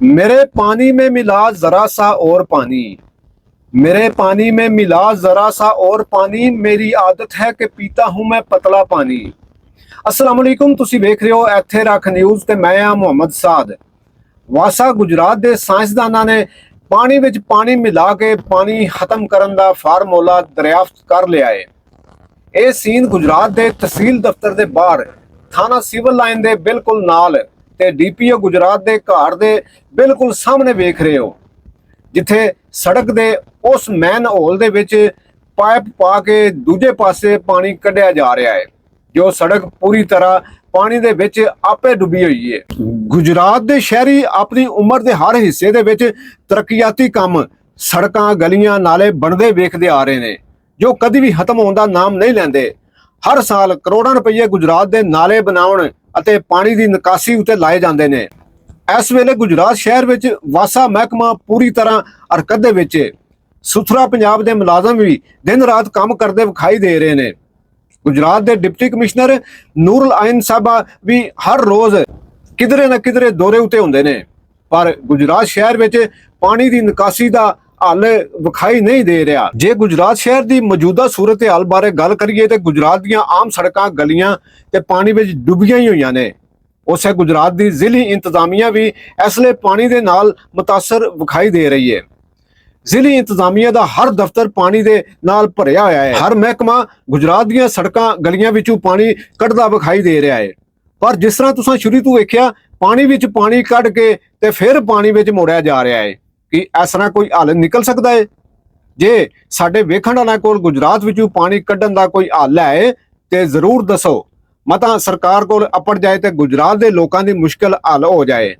मेरे पानी में मिला जरा सा और पानी, मेरे पानी में मिला जरा सा और पानी, मेरी आदत है कि पीता हूं मैं पतला पानी। अस्सलाम वालेकुम, ਤੁਸੀਂ ਵੇਖ ਰਹੇ ਹੋ ਇੱਥੇ ਰੱਖ ਨਿਊਜ਼ ਤੇ ਮੈਂ ਆ ਮੁਹੰਮਦ ਸਾਦ। ਵਾਸਾ ਗੁਜਰਾਤ ਦੇ ਸਾਇੰਸਦਾਨਾਂ ਨੇ ਪਾਣੀ ਵਿੱਚ ਪਾਣੀ ਮਿਲਾ ਕੇ ਪਾਣੀ ਖਤਮ ਕਰਨ ਦਾ ਫਾਰਮੂਲਾ ਦਰਿਆਫਤ ਕਰ ਲਿਆ ਹੈ। ਇਹ ਸੀਨ ਗੁਜਰਾਤ ਦੇ ਤਹਿਸੀਲ ਦਫ਼ਤਰ ਦੇ ਬਾਹਰ ਥਾਣਾ ਸਿਵਲ ਲਾਈਨ ਦੇ ਬਿਲਕੁਲ ਨਾਲ ਤੇ ਡੀਪੀਓ ਗੁਜਰਾਤ ਦੇ ਘਰ ਦੇ ਬਿਲਕੁਲ ਸਾਹਮਣੇ ਵੇਖ ਰਹੇ ਹੋ, ਜਿੱਥੇ ਸੜਕ ਦੇ ਉਸ ਮੈਨ ਹੋਲ ਦੇ ਵਿੱਚ ਪਾਈਪ ਪਾ ਕੇ ਦੂਜੇ ਪਾਸੇ ਪਾਣੀ ਕੱਢਿਆ ਜਾ ਰਿਹਾ ਹੈ, ਜੋ ਸੜਕ ਪੂਰੀ ਤਰ੍ਹਾਂ ਪਾਣੀ ਦੇ ਵਿੱਚ ਆਪੇ ਡੁੱਬੀ ਹੋਈ ਹੈ। ਗੁਜਰਾਤ ਦੇ ਸ਼ਹਿਰੀ ਆਪਣੀ ਉਮਰ ਦੇ ਹਰ ਹਿੱਸੇ ਦੇ ਵਿੱਚ ਤਰੱਕੀਆਤੀ ਕੰਮ, ਸੜਕਾਂ, ਗਲੀਆਂ, ਨਾਲੇ ਬਣਦੇ ਵੇਖਦੇ ਆ ਰਹੇ ਨੇ, ਜੋ ਕਦੀ ਵੀ ਖਤਮ ਹੋਣ ਦਾ ਨਾਮ ਨਹੀਂ ਲੈਂਦੇ। ਹਰ ਸਾਲ ਕਰੋੜਾਂ ਰੁਪਏ ਗੁਜਰਾਤ ਦੇ ਨਾਲੇ ਬਣਾਉਣ ਅਤੇ ਪਾਣੀ ਦੀ ਨਿਕਾਸੀ ਉੱਤੇ ਲਾਏ ਜਾਂਦੇ ਨੇ। ਇਸ ਵੇਲੇ ਗੁਜਰਾਤ ਸ਼ਹਿਰ ਵਿੱਚ ਵਾਸਾ ਮਹਿਕਮਾ ਪੂਰੀ ਤਰ੍ਹਾਂ ਹਰਕਤ ਦੇ ਵਿੱਚ ਹੈ। ਸੁਥਰਾ ਪੰਜਾਬ ਦੇ ਮੁਲਾਜ਼ਮ ਵੀ ਦਿਨ ਰਾਤ ਕੰਮ ਕਰਦੇ ਵਿਖਾਈ ਦੇ ਰਹੇ ਨੇ। ਗੁਜਰਾਤ ਦੇ ਡਿਪਟੀ ਕਮਿਸ਼ਨਰ ਨੂਰੁਲ ਆਇਨ ਸਾਹਿਬਾ ਵੀ ਹਰ ਰੋਜ਼ ਕਿਧਰੇ ਨਾ ਕਿਧਰੇ ਦੌਰੇ ਉੱਤੇ ਹੁੰਦੇ ਨੇ, ਪਰ ਗੁਜਰਾਤ ਸ਼ਹਿਰ ਵਿੱਚ ਪਾਣੀ ਦੀ ਨਿਕਾਸੀ ਦਾ ਹੱਲ ਵਿਖਾਈ ਨਹੀਂ ਦੇ ਰਿਹਾ। ਜੇ ਗੁਜਰਾਤ ਸ਼ਹਿਰ ਦੀ ਮੌਜੂਦਾ ਸੂਰਤ ਹਾਲ ਬਾਰੇ ਗੱਲ ਕਰੀਏ ਤੇ ਗੁਜਰਾਤ ਦੀਆਂ ਆਮ ਸੜਕਾਂ, ਗਲੀਆਂ ਤੇ ਪਾਣੀ ਵਿੱਚ ਡੁੱਬੀਆਂ ਹੀ ਹੋਈਆਂ ਨੇ। ਉਸੇ ਗੁਜਰਾਤ ਦੀ ਜ਼ਿਲ੍ਹੀ ਇੰਤਜ਼ਾਮੀਆ ਵੀ ਇਸ ਲਈ ਪਾਣੀ ਦੇ ਨਾਲ ਮੁਤਾਸਰ ਵਿਖਾਈ ਦੇ ਰਹੀ ਹੈ। ਜ਼ਿਲ੍ਹੀ ਇੰਤਜ਼ਾਮੀਆ ਦਾ ਹਰ ਦਫ਼ਤਰ ਪਾਣੀ ਦੇ ਨਾਲ ਭਰਿਆ ਹੋਇਆ ਹੈ। ਹਰ ਮਹਿਕਮਾ ਗੁਜਰਾਤ ਦੀਆਂ ਸੜਕਾਂ, ਗਲੀਆਂ ਵਿੱਚੋਂ ਪਾਣੀ ਕੱਢਦਾ ਵਿਖਾਈ ਦੇ ਰਿਹਾ ਹੈ। ਪਰ ਜਿਸ ਤਰ੍ਹਾਂ ਤੁਸੀਂ ਸ਼ੁਰੂ ਤੋਂ ਵੇਖਿਆ, ਪਾਣੀ ਵਿੱਚ ਪਾਣੀ ਕੱਢ ਕੇ ਤੇ ਫਿਰ ਪਾਣੀ ਵਿੱਚ ਮੋੜਿਆ ਜਾ ਰਿਹਾ ਹੈ। ਕਿ ਇਸ ਤਰ੍ਹਾਂ ਕੋਈ ਹੱਲ ਨਿਕਲ ਸਕਦਾ ਹੈ? ਜੇ ਸਾਡੇ ਵੇਖਣ ਵਾਲਿਆਂ ਕੋਲ ਗੁਜਰਾਤ ਵਿੱਚੋਂ ਪਾਣੀ ਕੱਢਣ ਦਾ ਕੋਈ ਹੱਲ ਹੈ ਤੇ ਜ਼ਰੂਰ ਦੱਸੋ। ਮਤਾਂ ਸਰਕਾਰ ਕੋਲ ਅਪੜ ਜਾਏ ਤੇ ਗੁਜਰਾਤ ਦੇ ਲੋਕਾਂ ਦੀ ਮੁਸ਼ਕਲ ਹੱਲ ਹੋ ਜਾਏ।